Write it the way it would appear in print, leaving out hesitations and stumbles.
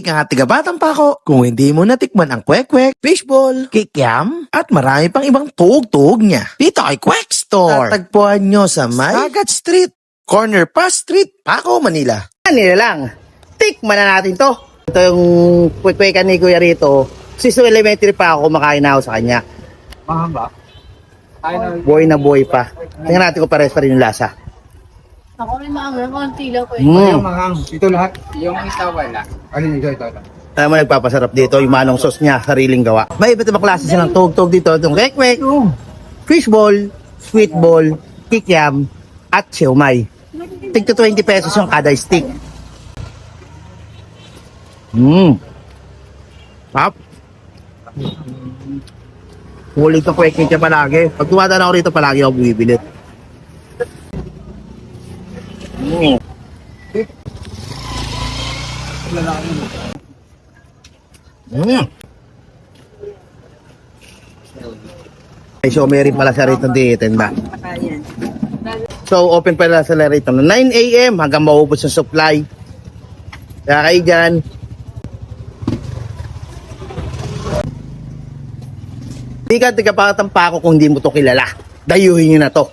Ika nga tigabatang pa ako. Kung hindi mo natikman ang kwek-kwek, fishball, kikiam, at marami pang ibang tug-tug niya. Dito kay Kwek Store. Tatagpuan nyo sa may Sagat Street, Corner pa Street, Paco, Manila. Kanila lang. Tikman na natin to. Ito yung kwek-kwekan ni Kuya rito. Since elementary pa ako, kumakain na ako sa kanya. Mahaba. Buhay na buhay pa. Tingnan natin kung pares pa rin yung lasa. Ako may maangang konti lang ko eh. Yung mahang. Ito lahat. Yung isa wala. Alin ito. Alam mo, nagpapasarap dito yung manong sauce niya, sariling gawa. May iba't ibang klase silang tug-tug dito. Itong kwek-kwek, fishball, sweet ball, kikiam, at siomay. Tig to 20 pesos yung kada stick. Tap. Ulit ang kwek-kwek niya palagi. Pag tumadaan ako rito, palagi ako bumibili. Ay, so may rin pala sa rito dito ba? So open pala sa rito na 9 AM hanggang maubos yung supply. Kaya kayo dyan. Di ka tigapatampa ako kung hindi mo to kilala. Dayuhin nyo na to.